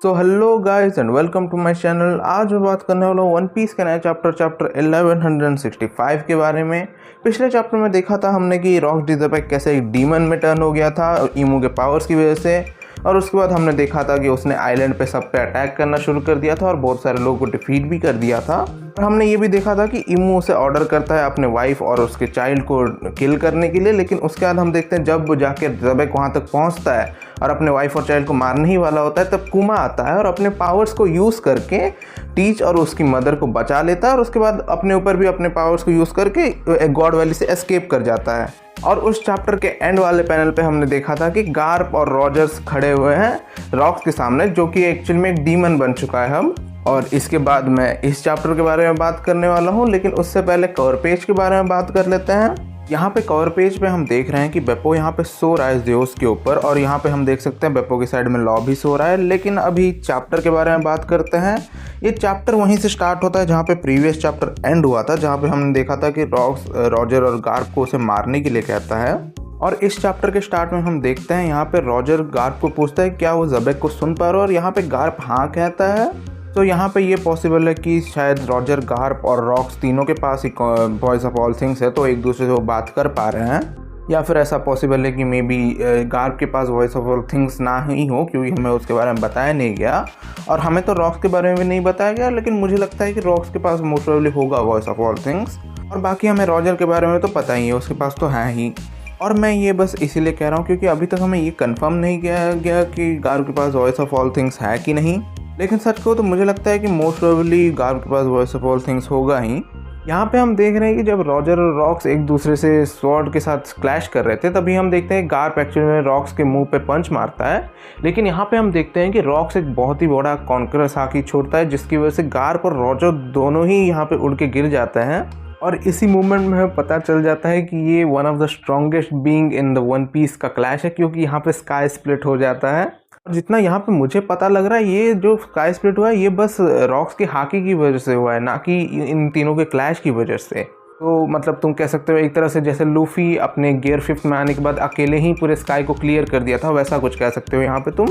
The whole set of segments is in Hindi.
So hello guys and welcome to my channel. आज मैं बात करने वाला हूँ वन पीस का नया चैप्टर 1165 के बारे में। पिछले चैप्टर में देखा था हमने कि रॉक डिज़ापेक कैसे एक डीमन में टर्न हो गया था ईमू के पावर्स की वजह से, और उसके बाद हमने देखा था कि उसने आइलैंड पे सब पे अटैक करना शुरू कर दिया था और बहुत सारे लोगों को डिफीट भी कर दिया था। और हमने ये भी देखा था कि ईमू उसे ऑर्डर करता है अपने वाइफ और उसके चाइल्ड को किल करने के लिए, लेकिन उसके बाद हम देखते हैं जब वो जाके डिज़ापेक वहाँ तक पहुँचता है और अपने वाइफ और चाइल्ड को मारने ही वाला होता है, तब कुमा आता है और अपने पावर्स को यूज़ करके टीच और उसकी मदर को बचा लेता है और उसके बाद अपने ऊपर भी अपने पावर्स को यूज़ करके गॉड वैली से एस्केप कर जाता है। और उस चैप्टर के एंड वाले पैनल पे हमने देखा था कि गार्प और रॉजर्स खड़े हुए हैं रॉक्स के सामने, जो कि एक्चुअली में एक डीमन बन चुका है हम। और इसके बाद मैं इस चैप्टर के बारे में बात करने वाला हूँ, लेकिन उससे पहले कवर पेज के बारे में बात कर लेते हैं। यहाँ पे कवर पेज पे हम देख रहे हैं कि बेप्पो यहाँ पे सो रहा है ज़ेउस के ऊपर, और यहाँ पे हम देख सकते हैं बेप्पो की साइड में लॉ भी सो रहा है। लेकिन अभी चैप्टर के बारे में बात करते हैं। ये चैप्टर वहीं से स्टार्ट होता है जहाँ पे प्रीवियस चैप्टर एंड हुआ था, जहाँ पे हमने देखा था कि रॉजर और गार्प को उसे मारने के लिए कहता है। और इस चैप्टर के स्टार्ट में हम देखते हैं यहाँ पे रॉजर गार्प को पूछता है क्या वो ज़बेक को सुन पा रहा है, और यहाँ पे गार्प हाँ कहता है। तो यहाँ पे ये पॉसिबल है कि शायद रॉजर, गार्प और रॉक्स तीनों के पास ही वॉइस ऑफ ऑल थिंग्स है, तो एक दूसरे से वो बात कर पा रहे हैं। या फिर ऐसा पॉसिबल है कि मे बी गार्प के पास वॉइस ऑफ ऑल थिंग्स ना ही हो, क्योंकि हमें उसके बारे में बताया नहीं गया, और हमें तो रॉक्स के बारे में भी नहीं बताया गया। लेकिन मुझे लगता है कि रॉक्स के पास मोस्ट प्रोबेबली होगा वॉइस ऑफ ऑल थिंग्स। और बाकी हमें रॉजर के बारे में तो पता ही है, उसके पास तो है ही। और मैं ये बस इसीलिए कह रहा हूँ क्योंकि अभी तक हमें ये कंफर्म नहीं किया गया कि गार्प के पास वॉइस ऑफ ऑल थिंग्स है कि नहीं। लेकिन सच को तो मुझे लगता है कि मोस्ट प्रोबेबली गार्प के पास वॉइस ऑफ ऑल थिंग्स होगा ही। यहाँ पे हम देख रहे हैं कि जब रॉजर और रॉक्स एक दूसरे से स्वॉर्ड के साथ क्लैश कर रहे थे, तभी हम देखते हैं गार्प एक्चुअली में रॉक्स के मुंह पे पंच मारता है। लेकिन यहाँ पे हम देखते हैं कि रॉक्स एक बहुत ही बड़ा कॉन्करस हाकी छोड़ता है, जिसकी वजह से गार्प और रॉजर दोनों ही यहाँ पे उड़ के गिर जाते हैं। और इसी मूवमेंट में हमें पता चल जाता है कि ये one of the strongest being in the One Piece का क्लैश है, क्योंकि यहाँ पे स्काई स्प्लिट हो जाता है। और जितना यहाँ पे मुझे पता लग रहा है, ये जो स्काई स्प्लिट हुआ है ये बस रॉक्स के हाकी की वजह से हुआ है, ना कि इन तीनों के क्लैश की वजह से। तो मतलब तुम कह सकते हो एक तरह से जैसे लूफी अपने गियर 5 में आने के बाद अकेले ही पूरे स्काई को क्लियर कर दिया था, वैसा कुछ कह सकते हो यहाँ पे तुम।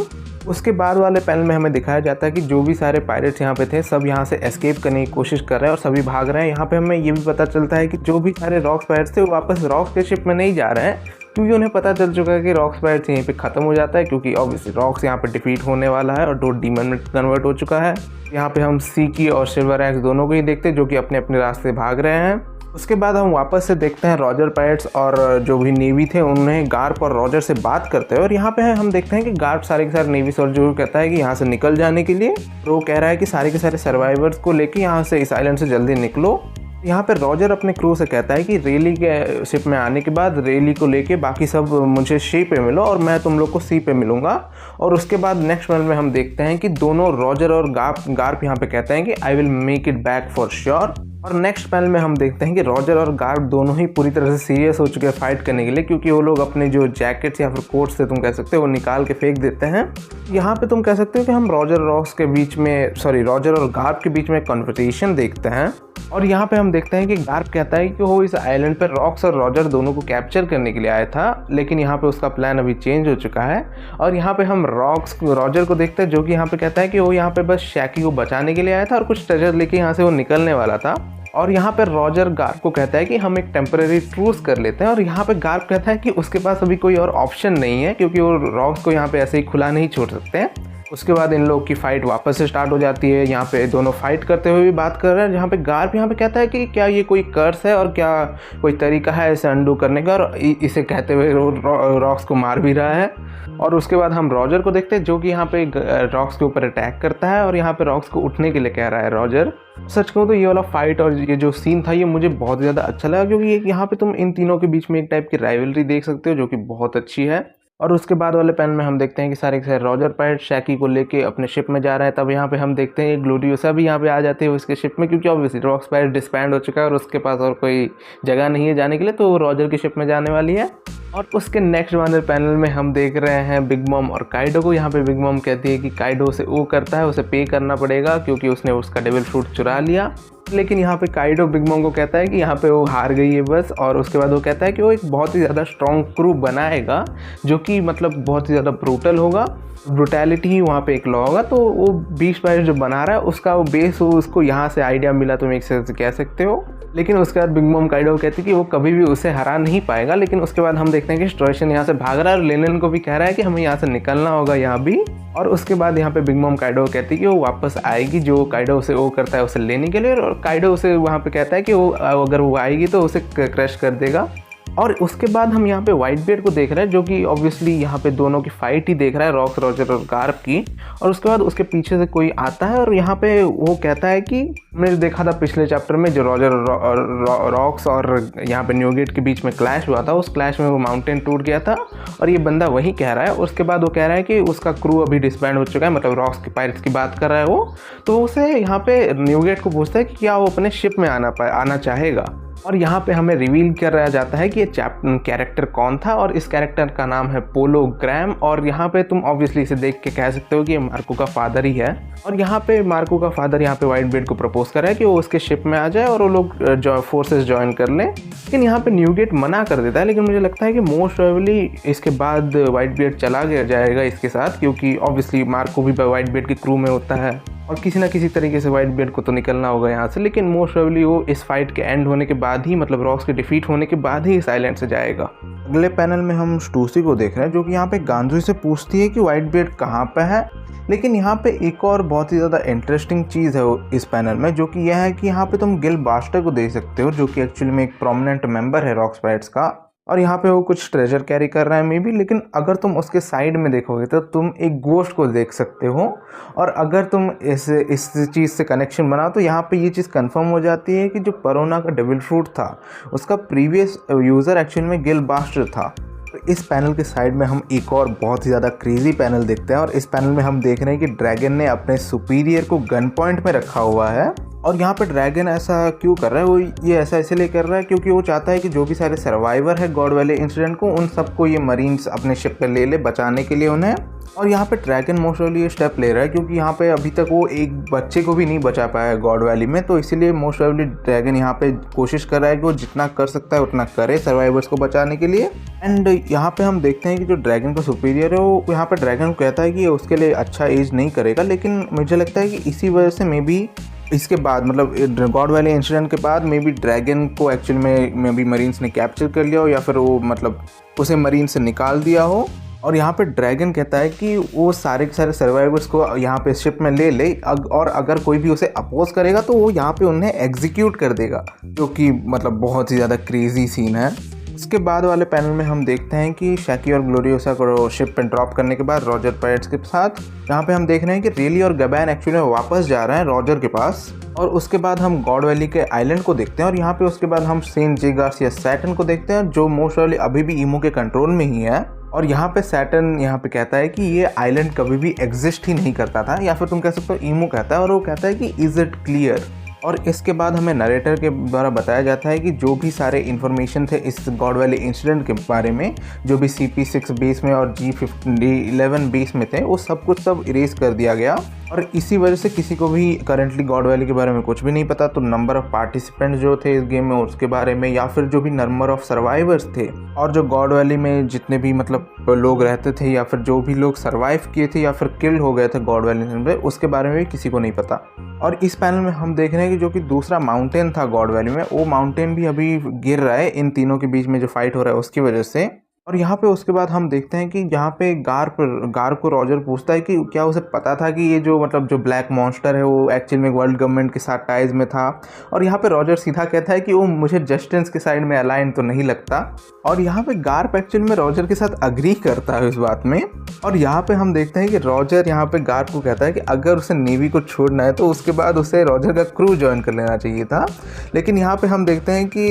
उसके बाद वाले पैनल में हमें दिखाया जाता है कि जो भी सारे पायरेट्स यहाँ पे थे सब यहाँ से एस्केप करने की कोशिश कर रहे हैं और सभी भाग रहे हैं। यहाँ पे हमें ये भी पता चलता है कि जो भी सारे रॉक्स पायरेट्स थे वो वापस रॉक्स के शिप में नहीं जा रहे हैं, क्योंकि उन्हें पता चल चुका है कि रॉक्स पायरेट्स यहीं पे ख़त्म हो जाता है, क्योंकि ऑब्वियसली रॉक्स यहाँ पे डिफीट होने वाला है और 2 डीमन में कन्वर्ट हो चुका है। यहाँ पे हम सीकी और सिल्वर एक्स दोनों को ही देखते हैं जो कि अपने अपने रास्ते भाग रहे हैं। उसके बाद हम वापस से देखते हैं रॉजर पायरेट्स और जो भी नेवी थे उन्हें गार्प और रॉजर से बात करते हैं। और यहाँ पे हम देखते हैं कि गार्प सारे के सारे नेवी सोल्जर को कहता है कि यहाँ से निकल जाने के लिए। तो वो कह रहा है कि सारे के सारे सर्वाइवर्स को लेके यहाँ से इस आइलैंड से जल्दी निकलो। यहाँ पे रॉजर अपने क्रू से कहता है कि रेली के शिप में आने के बाद रेली को लेके बाकी सब मुझे शी पे मिलो और मैं तुम लोग को सी पे मिलूंगा। और उसके बाद नेक्स्ट पैनल में हम देखते हैं कि दोनों रॉजर और गार्प यहाँ पे कहते हैं कि I will make it back for sure. और नेक्स्ट पैनल में हम देखते हैं कि रॉजर और गार्प दोनों ही पूरी तरह से सीरियस हो चुके हैं फाइट करने के लिए, क्योंकि वो लोग अपने जो जैकेट्स या फिर कोट्स थे तुम कह सकते हो वो निकाल के फेंक देते हैं। यहाँ पे तुम कह सकते हो कि हम रॉजर और गार्प के बीच में कॉन्वर्सेशन देखते हैं। और यहाँ पे हम देखते हैं कि गार्प कहता है कि वो इस आइलैंड पर रॉक्स और रॉजर दोनों को कैप्चर करने के लिए आया था, लेकिन यहाँ पे उसका प्लान अभी चेंज हो चुका है। और यहाँ पे हम रॉजर को देखते हैं जो कि यहाँ पे कहता है कि वो यहाँ पे बस शैकी को बचाने के लिए आया था और कुछ ट्रेजर लेके यहाँ से वो निकलने वाला था। और यहाँ पे रॉजर गार्प को कहता है कि हम एक टेम्परेरी ट्रूस कर लेते हैं। और यहाँ पे गार्प कहता है कि उसके पास अभी कोई और ऑप्शन नहीं है, क्योंकि वो रॉक्स को यहाँ पे ऐसे ही खुला नहीं छोड़ सकते हैं। उसके बाद इन लोग की फाइट वापस से स्टार्ट हो जाती है। यहाँ पे दोनों फाइट करते हुए भी बात कर रहे हैं, जहाँ पे गार्प यहाँ पे कहता है कि क्या ये कोई कर्स है और क्या कोई तरीका है इसे अंडू करने का, और इसे कहते हुए रॉक्स को मार भी रहा है। और उसके बाद हम रॉजर को देखते हैं जो कि यहाँ पे रॉक्स के ऊपर अटैक करता है और यहाँ पे रॉक्स को उठने के लिए कह रहा है रॉजर। सच कहूँ तो ये वाला फाइट और ये जो सीन था ये मुझे बहुत ज़्यादा अच्छा लगा, क्योंकि यहाँ पे तुम इन तीनों के बीच में एक टाइप की राइवलरी देख सकते हो जो कि बहुत अच्छी है। और उसके बाद वाले पैनल में हम देखते हैं कि सारे के सारे रॉजर पायरेट शैकी को लेके अपने शिप में जा रहे हैं। तब यहाँ पे हम देखते हैं ग्लोरियोसा भी यहाँ पे आ जाते हैं उसके शिप में, क्योंकि ऑब्वियसली रॉक्स पायरेट डिस्बैंड हो चुका है और उसके पास और कोई जगह नहीं है जाने के लिए, तो वो रॉजर की शिप में जाने वाली है। और उसके नेक्स्ट वाले पैनल में हम देख रहे हैं बिग मॉम और काइडो को। यहाँ पे बिग मॉम कहती है कि काइडो से वो करता है, उसे पे करना पड़ेगा क्योंकि उसने उसका डेविल फ्रूट चुरा लिया। लेकिन यहाँ पे काइडो बिग मॉम को कहता है कि यहाँ पे वो हार गई है बस, और उसके बाद वो कहता है कि वो एक बहुत ही ज़्यादा स्ट्रॉन्ग क्रू बनाएगा जो कि मतलब बहुत ही ज़्यादा ब्रूटल होगा। ब्रुटैलिटी ही वहाँ पे एक लॉ होगा। तो वो बीस्ट बाइट्स जो बना रहा है उसका वो बेस, वो उसको यहाँ से आइडिया मिला, तुम एक से कह सकते हो। लेकिन उसके बाद बिग मॉम काइडो कहती है कि वो कभी भी उसे हरा नहीं पाएगा। लेकिन उसके बाद हम देखते हैं कि स्ट्रोएशन यहाँ से भाग रहा है और लेनिन को भी कह रहा है कि हमें यहाँ से निकलना होगा यहाँ भी। और उसके बाद यहाँ पे बिग मॉम काइडो कहती है कि वो वापस आएगी, जो काइडो उसे वो करता है उसे लेने के लिए। और काइडो उसे वहाँ पे कहता है कि वो अगर वो आएगी तो उसे क्रश कर देगा। और उसके बाद हम यहाँ पे व्हाइट बियर्ड को देख रहे हैं, जो कि ऑब्वियसली यहाँ पे दोनों की फाइट ही देख रहा है, रॉक्स, रॉजर और गार्प की। और उसके बाद उसके पीछे से कोई आता है और यहाँ पे वो कहता है कि हमने देखा था पिछले चैप्टर में जो रॉजर रॉक्स और यहाँ पे न्यूगेट के बीच में क्लैश हुआ था, उस क्लैश में वो माउंटेन टूट गया था। और ये बंदा वही कह रहा है। उसके बाद वो कह रहा है कि उसका क्रू अभी डिसबैंड हो चुका है, मतलब रॉक्स की पायरेट्स की बात कर रहा है वो। तो उसे यहाँ पे न्यूगेट को पूछता है कि क्या वो अपने शिप में आना चाहेगा। और यहाँ पे हमें रिवील किया जाता है कि ये कैरेक्टर कौन था, और इस कैरेक्टर का नाम है पोलो ग्राम। और यहाँ पे तुम ऑब्वियसली इसे देख के कह सकते हो कि ये मार्को का फादर ही है। और यहाँ पे मार्को का फादर यहाँ पे व्हाइट बियर्ड को प्रपोज कर रहा है कि वो उसके शिप में आ जाए और वो लोग फोर्सेस ज्वाइन कर लें। लेकिन यहाँ पे न्यूगेट मना कर देता है। लेकिन मुझे लगता है कि मोस्ट प्रोबेबली इसके बाद व्हाइट बियर्ड चला जाएगा इसके साथ, क्योंकि ऑब्वियसली मार्को भी व्हाइट बियर्ड के क्रू में होता है और किसी ना किसी तरीके से व्हाइट बियर्ड को तो निकलना होगा यहाँ से। लेकिन मोस्ट प्रोबेबली वो इस फाइट के एंड होने के बाद ही, मतलब रॉक्स के डिफीट होने के बाद ही इस आइलैंड से जाएगा। अगले पैनल में हम स्टूसी को देख रहे हैं, जो कि यहाँ पे गांजुई से पूछती है कि व्हाइट बियर्ड कहाँ पे है। लेकिन यहाँ पे एक और बहुत ही ज़्यादा इंटरेस्टिंग चीज़ है इस पैनल में, जो कि यह है कि यहाँ पे तुम गिल बास्टर को देख सकते हो, जो कि एक्चुअली में एक प्रोमिनेंट मेंबर है रॉक्स पायरेट्स का। और यहाँ पे वो कुछ ट्रेजर कैरी कर रहा है मे बी। लेकिन अगर तुम उसके साइड में देखोगे तो तुम एक गोश्त को देख सकते हो। और अगर तुम इस चीज़ से कनेक्शन बनाओ तो यहाँ पे ये चीज़ कंफर्म हो जाती है कि जो परोना का डेविल फ्रूट था उसका प्रीवियस यूज़र एक्चुअली में गिल बास्टर था। तो इस पैनल के साइड में हम एक और बहुत ही ज़्यादा क्रेजी पैनल देखते हैं। और इस पैनल में हम देख रहे हैं कि ड्रैगन ने अपने सुपीरियर को गन पॉइंट में रखा हुआ है। और यहाँ पे ड्रैगन ऐसा क्यों कर रहा है, वो ये ऐसा इसलिए कर रहा है क्योंकि वो चाहता है कि जो भी सारे सर्वाइवर है गॉड वैली इंसिडेंट को, उन सबको ये मरीन्स अपने शिप पे ले ले बचाने के लिए उन्हें। और यहाँ पे ड्रैगन मोस्टली ये स्टेप ले रहा है क्योंकि यहाँ पे अभी तक वो एक बच्चे को भी नहीं बचा पाया है गॉड वैली में। तो इसीलिए मोस्टली ड्रैगन यहाँ पे कोशिश कर रहा है कि वो जितना कर सकता है उतना करे सर्वाइवर्स को बचाने के लिए। एंड यहाँ पे हम देखते हैं कि जो ड्रैगन का सुपीरियर है वो यहाँ पे ड्रैगन को कहता है कि ये उसके लिए अच्छा एज नहीं करेगा। लेकिन मुझे लगता है कि इसी वजह से मे बी इसके बाद, मतलब गॉड वैली इंसिडेंट के बाद मे बी ड्रैगन को एक्चुअल में मे बी मरीन्स ने कैप्चर कर लिया हो, या फिर वो मतलब उसे मरीन से निकाल दिया हो। और यहाँ पे ड्रैगन कहता है कि वो सारे के सारे सर्वाइवर्स को यहाँ पे शिप में ले ले, और अगर कोई भी उसे अपोज करेगा तो वो यहाँ पे उन्हें एग्जीक्यूट कर देगा, जो कि मतलब बहुत ही ज़्यादा क्रेजी सीन है। इसके बाद वाले पैनल में हम देखते हैं कि शैकी और ग्लोरियोसा को शिप पे ड्रॉप करने के बाद रॉजर पायरेट्स के साथ यहाँ पे हम देख रहे हैं कि रेली और गबैन एक्चुअली वापस जा रहे हैं रॉजर के पास। और उसके बाद हम गॉड वैली के आइलैंड को देखते हैं। और यहाँ पे उसके बाद हम सेंट जेगार्स या सैटर्न को देखते हैं, जो मोस्ट प्रोबेबली अभी भी ईमो के कंट्रोल में ही है। और यहाँ पे सैटर्न यहाँ पे कहता है कि ये आइलैंड कभी भी एग्जिस्ट ही नहीं करता था, या फिर तुम कह सकते हो ईमो कहता है। और वो कहता है कि इज इट क्लियर। और इसके बाद हमें नरेटर के द्वारा बताया जाता है कि जो भी सारे इन्फॉर्मेशन थे इस गॉड वैली इंसिडेंट के बारे में, जो भी CP6 बेस में और G11 बेस में थे, वो सब कुछ सब इरेज कर दिया गया। और इसी वजह से किसी को भी करेंटली गॉड वैली के बारे में कुछ भी नहीं पता। तो नंबर ऑफ पार्टिसिपेंट्स जो थे इस गेम में उसके बारे में, या फिर जो भी नंबर ऑफ सर्वाइवर्स थे, और जो गॉड वैली में जितने भी मतलब लोग रहते थे, या फिर जो भी लोग सर्वाइव किए थे या फिर किल हो गए थे गॉड वैली में, उसके बारे में भी किसी को नहीं पता। और इस पैनल में हम देख रहे हैं कि जो कि दूसरा माउंटेन था गॉड वैली में, वो माउंटेन भी अभी गिर रहा है इन तीनों के बीच में जो फाइट हो रहा है उसकी वजह से। और यहाँ पे उसके बाद हम देखते हैं कि यहाँ पे गार्प को रॉजर पूछता है कि क्या उसे पता था कि ये जो मतलब जो ब्लैक मॉन्स्टर है वो एक्चुअल में वर्ल्ड गवर्नमेंट के साथ टाइज में था। और यहाँ पे रॉजर सीधा कहता है कि वो मुझे जस्टिस के साइड में अलाइन तो नहीं लगता। और यहाँ पे गार्प एक्चुअल में रॉजर के साथ अग्री करता है इस बात में। और यहाँ पे हम देखते हैं कि रॉजर यहाँ पे गार्प को कहता है कि अगर उसे नेवी को छोड़ना है तो उसके बाद उसे रॉजर का क्रू ज्वाइन कर लेना चाहिए था। लेकिन यहाँ पे हम देखते हैं कि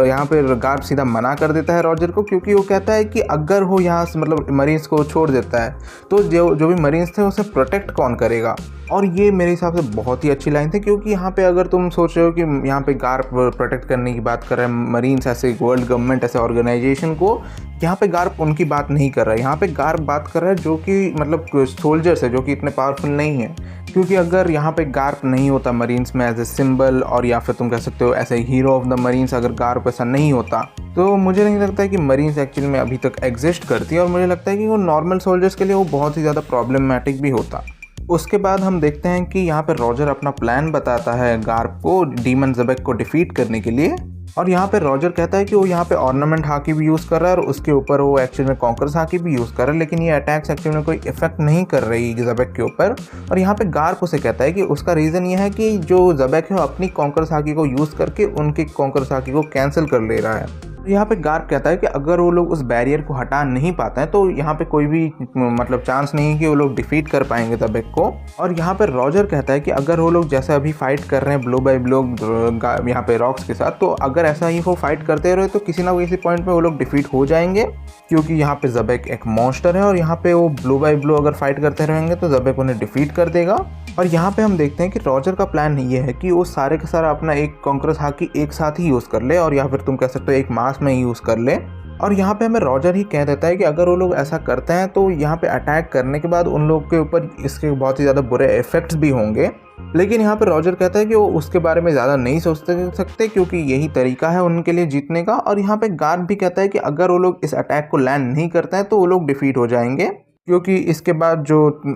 यहाँ पे गार्प सीधा मना कर देता है रॉजर को, क्योंकि वो कहता है कि अगर वो यहाँ से मतलब मरीन्स को छोड़ देता है तो जो भी मरीन्स थे उसे प्रोटेक्ट कौन करेगा। और ये मेरे हिसाब से बहुत ही अच्छी लाइन थी, क्योंकि यहाँ पे अगर तुम सोच रहे हो कि यहाँ पे गार्प प्रोटेक्ट करने की बात कर रहा है मरीन्स ऐसे वर्ल्ड गवर्नमेंट ऐसे ऑर्गेनाइजेशन को, यहाँ पे गार्प उनकी बात नहीं कर रहा है। यहाँ पे गार्प बात कर रहा है जो कि मतलब सोल्जर्स है जो कि इतने पावरफुल नहीं है, क्योंकि अगर यहाँ पे गार्प नहीं होता मरीन्स में एज ए सिंबल, और या फिर तुम कह सकते हो ऐसे हीरो ऑफ द मरीन्स, अगर गार्प ऐसा नहीं होता तो मुझे नहीं लगता है कि मरीन्स एक्चुअली में अभी तक एग्जिस्ट करती है, और मुझे लगता है कि वो नॉर्मल सोल्जर्स के लिए वो बहुत ही ज़्यादा प्रॉब्लमेटिक भी होता। उसके बाद हम देखते हैं कि यहाँ पे रॉजर अपना प्लान बताता है गार्प को डीमन ज़ेबेक को डिफीट करने के लिए, और यहाँ पे रॉजर कहता है कि वो यहाँ पे ऑर्नामेंट हाकी भी यूज़ कर रहा है और उसके ऊपर वो एक्चुअली में कॉन्कर्स हाकी भी यूज़ कर रहा है, लेकिन ये अटैक्स एक्चुअली में कोई इफेक्ट नहीं कर रही ज़ेबेक के ऊपर। और यहाँ पे गार्प उसे कहता है कि उसका रीज़न ये है कि जो ज़ेबेक है वो अपनी कॉन्कर्स हाकी को यूज़ करके उनके कॉन्कर्स हाकी को कैंसिल कर ले रहा है। यहाँ पे गार्प कहता है कि अगर वो लोग उस बैरियर को हटा नहीं पाते हैं तो यहाँ पे कोई भी मतलब चांस नहीं है कि वो लोग डिफीट कर पाएंगे ज़ेबेक को। और यहाँ पे रॉजर कहता है कि अगर वो लोग जैसे अभी फाइट कर रहे हैं ब्लो बाय ब्लो यहाँ पे रॉक्स के साथ, तो अगर ऐसा ही वो फाइट करते रहे तो किसी ना किसी पॉइंट पे वो लोग डिफीट हो जाएंगे, क्योंकि यहाँ पे ज़ेबेक एक मॉन्स्टर है और यहाँ पे वो ब्लो बाय ब्लो अगर फाइट करते रहेंगे तो ज़ेबेक उन्हें डिफीट कर देगा। और यहाँ पे हम देखते हैं कि रॉजर का प्लान ये है कि वो सारे का सारा अपना एक कॉन्करस हाकी एक साथ ही यूज़ कर ले, और या फिर तुम कह सकते हो एक मास में ही यूज़ कर ले। और यहाँ पे हमें रॉजर ही कह देता है कि अगर वो लोग ऐसा करते हैं तो यहाँ पे अटैक करने के बाद उन लोग के ऊपर इसके बहुत ही ज़्यादा बुरे इफेक्ट्स भी होंगे। लेकिन यहाँ पे रॉजर कहता है कि वो उसके बारे में ज़्यादा नहीं सोच सकते क्योंकि यही तरीका है उनके लिए जीतने का। और यहाँ पे गार्प भी कहता है कि अगर वो लोग इस अटैक को लैंड नहीं करते हैं तो वो लोग डिफीट हो जाएंगे, क्योंकि इसके बाद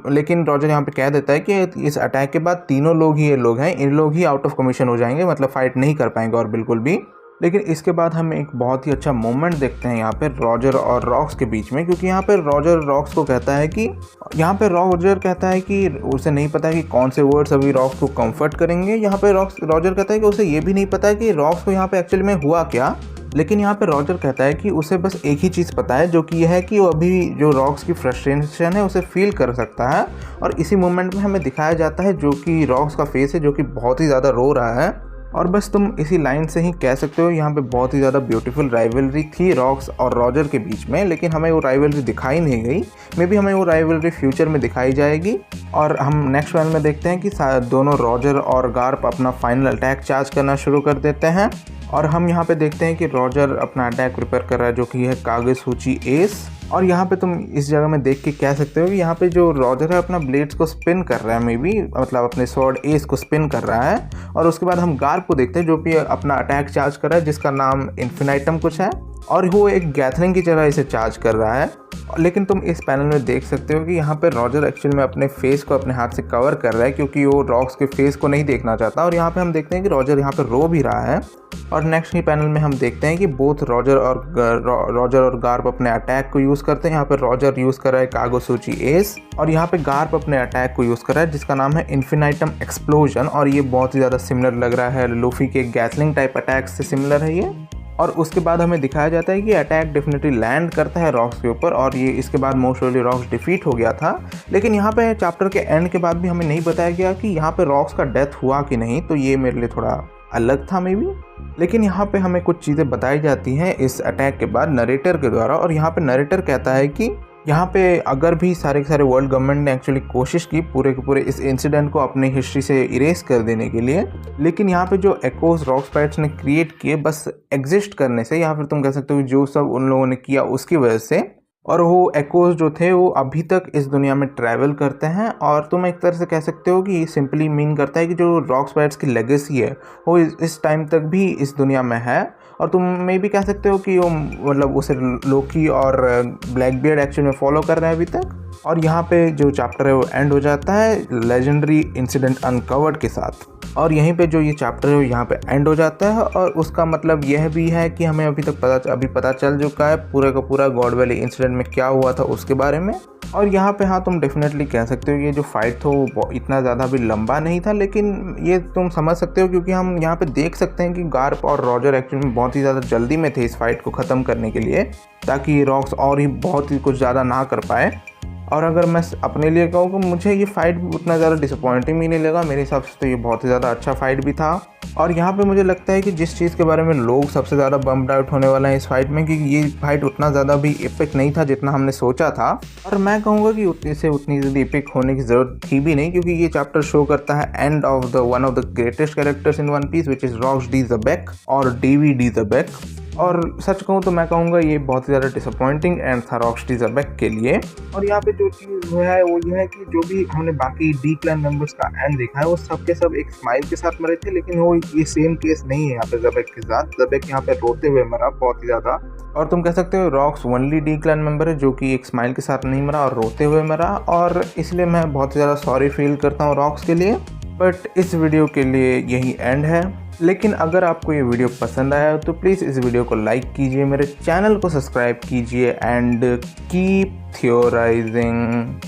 लेकिन रॉजर यहाँ पे कह देता है कि इस अटैक के बाद तीनों लोग ही ये लोग हैं, इन लोग ही आउट ऑफ कमीशन हो जाएंगे, मतलब फाइट नहीं कर पाएंगे और बिल्कुल भी। लेकिन इसके बाद हम एक बहुत ही अच्छा मोमेंट देखते हैं यहाँ पे रॉजर और रॉक्स के बीच में, क्योंकि यहाँ पे रॉजर रॉक्स को कहता है कि यहाँ पे रॉजर कहता है कि उसे नहीं पता है कि कौन से वर्ड्स अभी रॉक्स को कंफर्ट करेंगे। यहाँ पे रॉजर कहता है कि उसे ये भी नहीं पता है कि रॉक्स को यहाँ पे एक्चुअली में हुआ क्या। लेकिन यहाँ पे रॉजर कहता है कि उसे बस एक ही चीज़ पता है, जो कि यह है कि वो अभी जो रॉक्स की फ्रस्ट्रेशन है उसे फील कर सकता है। और इसी मोमेंट में हमें दिखाया जाता है जो कि रॉक्स का फेस है जो कि बहुत ही ज़्यादा रो रहा है। और बस तुम इसी लाइन से ही कह सकते हो यहाँ पे बहुत ही ज़्यादा ब्यूटीफुल राइवलरी थी रॉक्स और रॉजर के बीच में, लेकिन हमें वो राइवलरी दिखाई नहीं गई। मे बी हमें वो राइवलरी फ्यूचर में दिखाई जाएगी। और हम नेक्स्ट पैनल में देखते हैं कि दोनों रॉजर और गार्प अपना फाइनल अटैक चार्ज करना शुरू कर देते हैं। और हम यहाँ पे देखते हैं कि रॉजर अपना अटैक प्रिपेयर कर रहा है जो कि है कागेसूची एस। और यहाँ पे तुम इस जगह में देख के कह सकते हो कि यहाँ पे जो रॉजर है अपना ब्लेड्स को स्पिन कर रहा है, मे बी मतलब अपने स्वॉर्ड एस को स्पिन कर रहा है। और उसके बाद हम गार्प को देखते हैं जो कि अपना अटैक चार्ज कर रहा है जिसका नाम इन्फिनाइटम कुछ है, और वो एक गैथरिंग की तरह इसे चार्ज कर रहा है। लेकिन तुम इस पैनल में देख सकते हो कि यहाँ पे रॉजर एक्चुअल में अपने फेस को अपने हाथ से कवर कर रहा है क्योंकि वो रॉक्स के फेस को नहीं देखना चाहता। और यहाँ पे हम देखते हैं कि रॉजर यहाँ पे रो भी रहा है। और नेक्स्ट ही पैनल में हम देखते हैं कि बोथ रॉजर और गार्प अपने अटैक को यूज़ करते हैं। यहाँ पे रॉजर यूज़ कर रहा है कागेसूची एस और यहाँ पे गार्प अपने अटैक को यूज़ कर रहा है जिसका नाम है इन्फिनाइटम एक्सप्लोजन। और ये बहुत ही ज़्यादा सिमिलर लग रहा है, लूफी के गैथलिंग टाइप अटैक से सिमिलर है ये। और उसके बाद हमें दिखाया जाता है कि अटैक डेफिनेटली लैंड करता है रॉक्स के ऊपर, और ये इसके बाद मोस्ट ऑफ रॉक्स डिफीट हो गया था। लेकिन यहाँ पे चैप्टर के एंड के बाद भी हमें नहीं बताया गया कि यहाँ पे रॉक्स का डेथ हुआ कि नहीं, तो ये मेरे लिए थोड़ा अलग था मे बी। लेकिन यहाँ पे हमें कुछ चीज़ें बताई जाती हैं इस अटैक के बाद नरेटर के द्वारा। और यहाँ पे नरेटर कहता है कि यहाँ पे अगर भी सारे के सारे वर्ल्ड गवर्नमेंट ने एक्चुअली कोशिश की पूरे के पूरे इस इंसिडेंट को अपनी हिस्ट्री से इरेज कर देने के लिए, लेकिन यहाँ पे जो एकोस रॉक स्प्राइट्स ने क्रिएट किए बस एग्जिस्ट करने से, या फिर तुम कह सकते हो जो सब उन लोगों ने किया उसकी वजह से, और वो एकोस जो थे वो अभी तक इस दुनिया में ट्रैवल करते हैं। और तुम एक तरह से कह सकते हो कि ये सिंपली मीन करता है कि जो रॉक स्प्राइट्स की लेगेसी है वो इस टाइम तक भी इस दुनिया में है। और तुम में भी कह सकते हो कि वो मतलब उसे लोकी और ब्लैकबियर्ड एक्चुअली में फॉलो कर रहे हैं अभी तक। और यहाँ पे जो चैप्टर है वो एंड हो जाता है लेजेंडरी इंसिडेंट अनकवर्ड के साथ। और यहीं पे जो ये चैप्टर है वो यहाँ पे एंड हो जाता है। और उसका मतलब यह भी है कि हमें अभी तक पता चल चुका है पूरा का पूरा गॉड वैली इंसिडेंट में क्या हुआ था उसके बारे में। और यहाँ पे हाँ तुम डेफिनेटली कह सकते हो ये जो फाइट था वो इतना ज़्यादा भी लंबा नहीं था, लेकिन ये तुम समझ सकते हो क्योंकि हम यहाँ पे देख सकते हैं कि गार्प और रॉजर एक्चुअली में बहुत ही ज़्यादा जल्दी में थे इस फाइट को ख़त्म करने के लिए, ताकि रॉक्स और ही बहुत ही कुछ ज़्यादा ना कर पाए। और अगर मैं अपने लिए कहूँ तो मुझे ये फाइट उतना ज़्यादा डिसअपॉइंटिंग भी नहीं लगा, मेरे हिसाब से तो ये बहुत ही ज़्यादा अच्छा फाइट भी था। और यहाँ पे मुझे लगता है कि जिस चीज़ के बारे में लोग सबसे ज़्यादा बम्ड आउट होने वाला है इस फाइट में, क्योंकि ये फाइट उतना ज़्यादा भी एपिक नहीं था जितना हमने सोचा था। और मैं कहूँगा कि इसे उतनी ज़्यादा एपिक होने की ज़रूरत थी भी नहीं, क्योंकि ये चैप्टर शो करता है end of one of the greatest characters in One Piece which is Rocks D Xebec और डीवी डी ज़ेबेक। और सच कहूँ तो मैं कहूँगा ये बहुत ही ज़्यादा डिसअपॉइंटिंग एंड था रॉकस्टी ज़बेक के लिए। और यहाँ पे जो चीज़ है वो ये है कि जो भी हमने बाकी डी क्लैन मेंबर्स का एंड देखा है वो सब के सब एक स्माइल के साथ मरे थे, लेकिन वो ये सेम केस नहीं है यहाँ पे ज़बेक के साथ। ज़बेक यहाँ पे रोते हुए मरा बहुत ही ज़्यादा। और तुम कह सकते हो rocks only D clan member है जो कि एक स्माइल के साथ नहीं मरा और रोते हुए मरा, और इसलिए मैं बहुत ही ज़्यादा सॉरी फील करता हूँ रॉक्स के लिए। बट इस वीडियो के लिए यही एंड है। लेकिन अगर आपको ये वीडियो पसंद आया तो प्लीज़ इस वीडियो को लाइक कीजिए, मेरे चैनल को सब्सक्राइब कीजिए एंड कीप थियोराइजिंग।